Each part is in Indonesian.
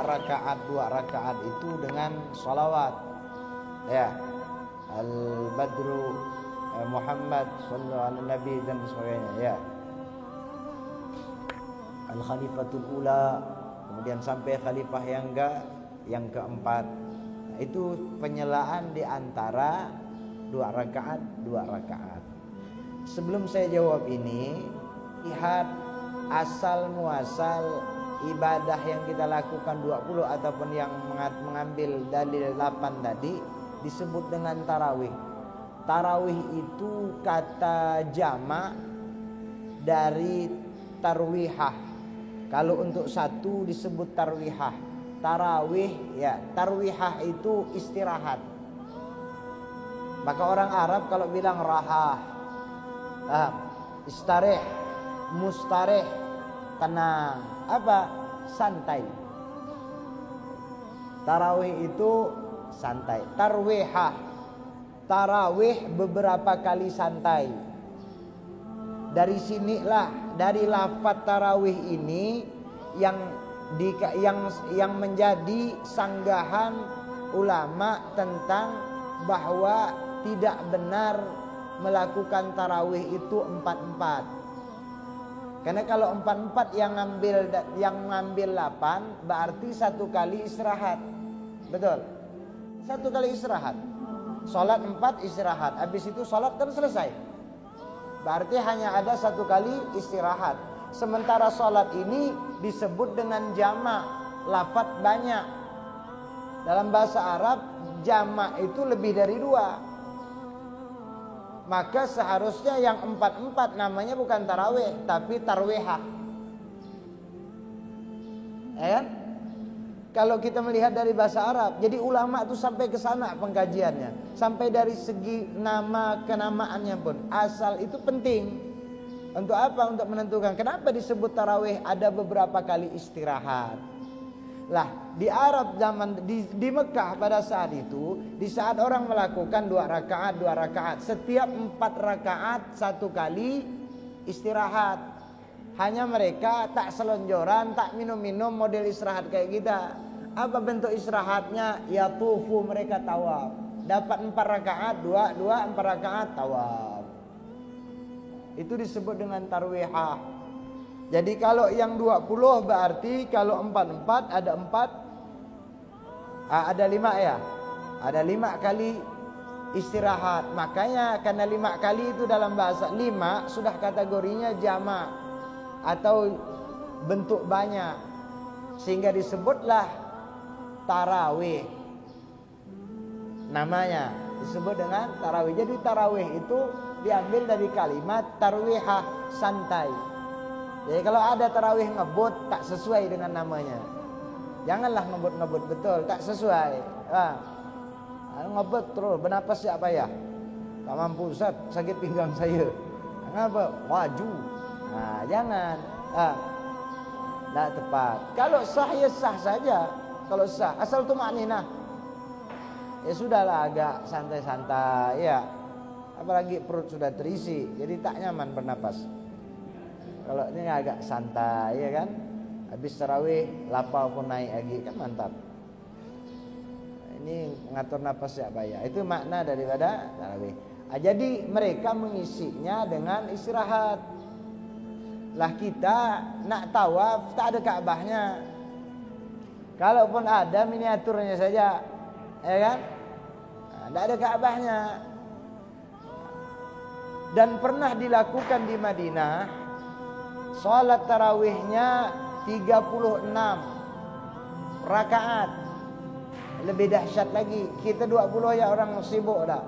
rakaat 2 rakaat itu dengan sholawat, ya, al-badru Muhammad sallallahu alaihi nabi dan sebagainya, ya, al-khalifatul ula, kemudian sampai khalifah yang keempat. Itu penyelaan di antara 2 rakaat 2 rakaat. Sebelum saya jawab ini, lihat asal muasal ibadah yang kita lakukan 20 ataupun yang mengambil dalil 8 tadi disebut dengan tarawih. Tarawih itu kata jamak dari tarwihah. Kalau untuk satu disebut tarwihah. Tarawih, ya, tarwihah itu istirahat. Maka orang Arab kalau bilang rahah, istarih, mustarih, tenang, apa? Santai. Tarawih itu santai. Tarwihah, tarawih beberapa kali santai. Dari sinilah, dari lafaz tarawih ini yang menjadi sanggahan ulama tentang bahwa tidak benar melakukan tarawih itu 4-4. Karena kalau 4-4 yang ngambil 8 berarti 1 kali istirahat. Betul? 1 kali istirahat. Salat 4 istirahat. Habis itu salat kan selesai. Berarti hanya ada 1 kali istirahat. Sementara salat ini disebut dengan jamak, lafaz banyak. Dalam bahasa Arab jamak itu lebih dari 2. Maka seharusnya yang 4-4 namanya bukan tarawih, tapi tarwihah. Ya kan? Kalau kita melihat dari bahasa Arab, jadi ulama itu sampai ke sana pengkajiannya. Sampai dari segi nama kenamaannya pun. Asal itu penting. Untuk apa? Untuk menentukan kenapa disebut tarawih ada beberapa kali istirahat. Lah, di Arab di Mekah pada saat itu, di saat orang melakukan 2 rakaat, setiap 4 rakaat 1 kali istirahat. Hanya mereka tak selonjoran, tak minum-minum model istirahat kayak kita. Apa bentuk istirahatnya? Ya tufu, mereka tawaf. Dapat 4 rakaat, 2, 4 rakaat tawaf. Itu disebut dengan tarwihah. Jadi kalau yang 20 berarti kalau 4-4 ada 4, ada 5 ya. Ada 5 kali istirahat. Makanya karena 5 kali itu dalam bahasa 5 sudah kategorinya jamak atau bentuk banyak. Sehingga disebutlah tarawih. Namanya disebut dengan tarawih. Jadi tarawih itu diambil dari kalimat tarwihah, santai. Jadi kalau ada tarawih ngebut tak sesuai dengan namanya. Janganlah ngebut-ngebut betul, tak sesuai. Ngebut terus, bernapas siapa ya? Tak mampu Ustaz, sakit pinggang saya. Kenapa? Waju. Jangan. Tak tepat. Kalau sah ya sah saja. Kalau sah, asal tumakninah. Ya sudahlah agak santai-santai ya. Apalagi perut sudah terisi, jadi tak nyaman bernapas. Kalau ini agak santai ya kan. Habis tarawih lapau pun naik lagi kan mantap. Ini mengatur napas ya Pak ya. Itu makna daripada tarawih. Jadi mereka mengisinya dengan istirahat. Lah kita nak tawaf tak ada Ka'bahnya. Kalaupun ada miniaturnya saja. Ya kan? Tak ada Ka'bahnya. Dan pernah dilakukan di Madinah. Salat tarawihnya 36 rakaat. Lebih dahsyat lagi. Kita 20 ya orang sibuk dah.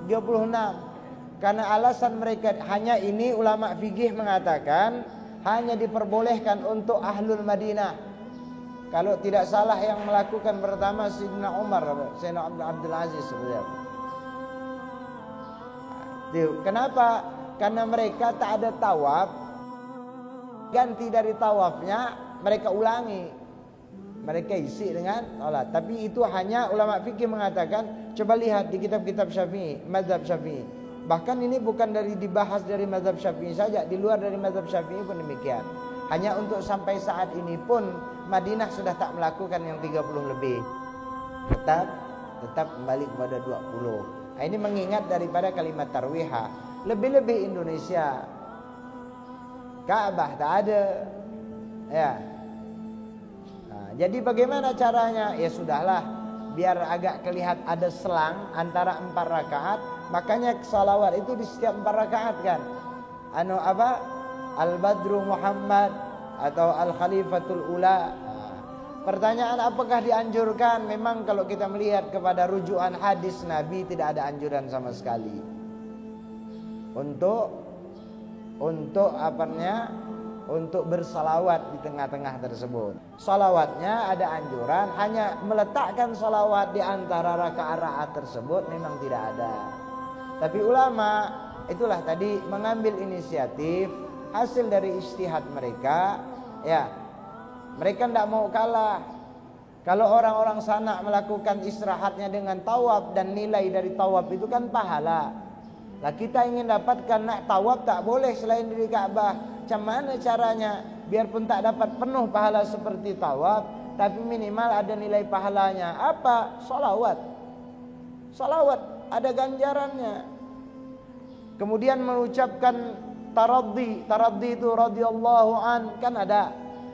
36. Karena alasan mereka hanya ini ulama fikih mengatakan hanya diperbolehkan untuk ahlul Madinah. Kalau tidak salah yang melakukan pertama Sayyidina Umar, Sayyidina Abdul Aziz sebenarnya. Kenapa? Karena mereka tak ada tawaf. Ganti dari tawafnya mereka ulangi. Mereka isi dengan salat. Tapi itu hanya ulama fikih mengatakan, coba lihat di kitab-kitab Syafi'i, mazhab Syafi'i. Bahkan ini bukan dibahas dari mazhab Syafi'i saja, di luar dari mazhab Syafi'i pun demikian. Hanya untuk sampai saat ini pun Madinah sudah tak melakukan yang 30 lebih. Tetap kembali kepada 20. Nah, ini mengingat daripada kalimat tarwihah. Lebih-lebih Indonesia. Ka'bah tak ada. Ya. Nah, jadi bagaimana caranya? Ya sudahlah, biar agak kelihatan ada selang antara 4 rakaat. Makanya salawat itu di setiap 4 rakaat kan. Al-Badru Muhammad atau Al-Khalifatul Ula. Pertanyaan, apakah dianjurkan? Memang kalau kita melihat kepada rujukan hadis Nabi, tidak ada anjuran sama sekali untuk bersalawat di tengah-tengah tersebut. Salawatnya ada anjuran, hanya meletakkan salawat di antara rakaat tersebut memang tidak ada. Tapi ulama itulah tadi mengambil inisiatif hasil dari ijtihad mereka, ya. Mereka tidak mau kalah. Kalau orang-orang sana melakukan istirahatnya dengan tawaf, dan nilai dari tawaf itu kan pahala. Lah kita ingin dapatkan nak tawaf tak boleh selain di Ka'bah. Macam mana caranya? Biarpun tak dapat penuh pahala seperti tawaf, tapi minimal ada nilai pahalanya. Apa? Salawat. Salawat ada ganjarannya. Kemudian mengucapkan taraddi. Taraddi itu radhiyallahu an, kan ada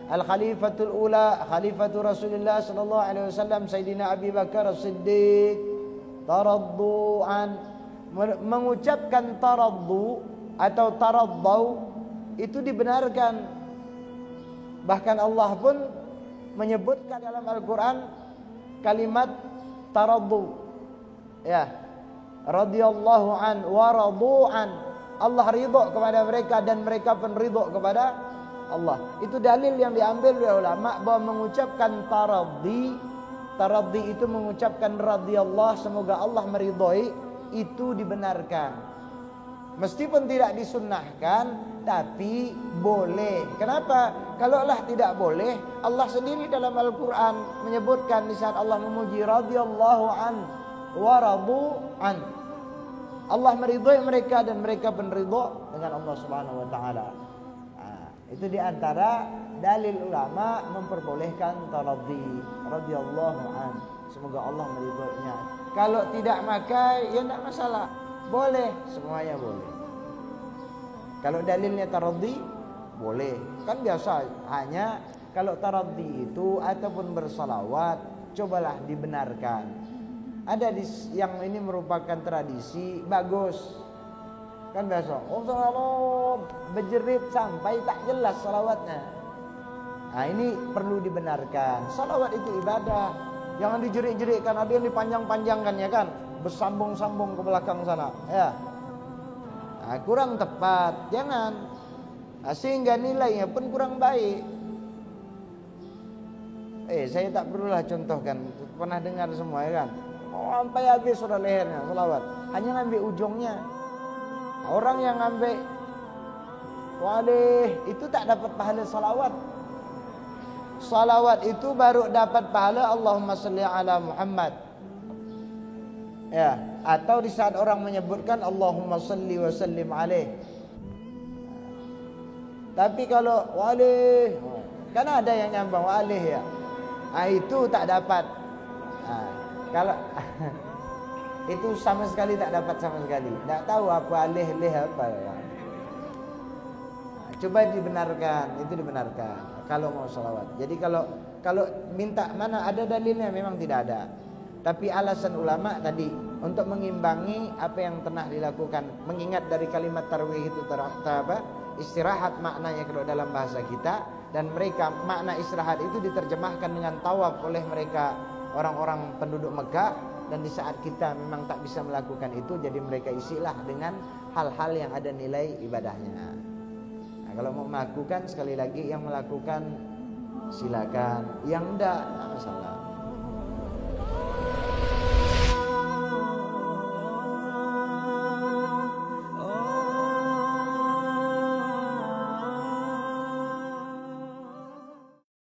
Al-Khalifatul Ula, Khalifatul Rasulullah sallallahu alaihi wasallam, Sayyidina Abi Bakar As-Siddiq. Taraddu an, mengucapkan taraddu atau taraddau itu dibenarkan. Bahkan Allah pun menyebutkan dalam Al-Quran kalimat taraddu, ya, radhiyallahu an wa radu an. Allah ridho kepada mereka dan mereka pun ridho kepada Allah. Itu dalil yang diambil oleh ulama bahwa mengucapkan taraddi itu mengucapkan radhiyallahu, semoga Allah meridhoi, itu dibenarkan. Meskipun tidak disunnahkan, tapi boleh. Kenapa? Kalaulah tidak boleh, Allah sendiri dalam Al-Quran menyebutkan di saat Allah memuji radhiyallahu an wa radu an. Allah meridhoi mereka dan mereka pun ridho dengan Allah Subhanahu wa taala. Itu di antara dalil ulama memperbolehkan taraddi radhiyallahu an, semoga Allah meridhoinya. Kalau tidak maka ya tidak masalah, boleh, semuanya boleh. Kalau dalilnya taraddi boleh, kan biasa. Hanya kalau taraddi itu ataupun bersalawat, cobalah dibenarkan. Ada yang ini merupakan tradisi bagus, kan biasa. Oh salawat berjerit sampai tak jelas salawatnya. Nah ini perlu dibenarkan. Salawat itu ibadah, jangan dijerit-jeritkan. Ada yang dipanjang-panjangkan ya kan, bersambung-sambung ke belakang sana, ya. Nah, kurang tepat, jangan. Nah, sehingga nilainya pun kurang baik. Saya tak perlulah contohkan, pernah dengar semua ya kan. Oh, sampai habis sudah lehernya salawat, hanya ngambil ujungnya. Orang yang ngambil walih itu tak dapat pahala salawat. Salawat itu baru dapat pahala Allahumma salli ala Muhammad, ya, atau di saat orang menyebutkan Allahumma salli wa sallim alaih. Tapi kalau walih, kan ada yang nyambung walih ya, itu tak dapat. Kalau itu sama sekali tak dapat sama sekali. Tak tahu apa alih-alih apa. Coba dibenarkan, itu dibenarkan kalau mau salawat. Jadi kalau minta mana ada dalilnya, memang tidak ada. Tapi alasan ulama tadi untuk mengimbangi apa yang pernah dilakukan, mengingat dari kalimat tarwih itu istirahat maknanya kalau dalam bahasa kita, dan mereka makna istirahat itu diterjemahkan dengan tawaf oleh mereka orang-orang penduduk Mekah, dan di saat kita memang tak bisa melakukan itu, jadi mereka isilah dengan hal-hal yang ada nilai ibadahnya. Nah, kalau mau melakukan, sekali lagi yang melakukan silakan, yang enggak masalah.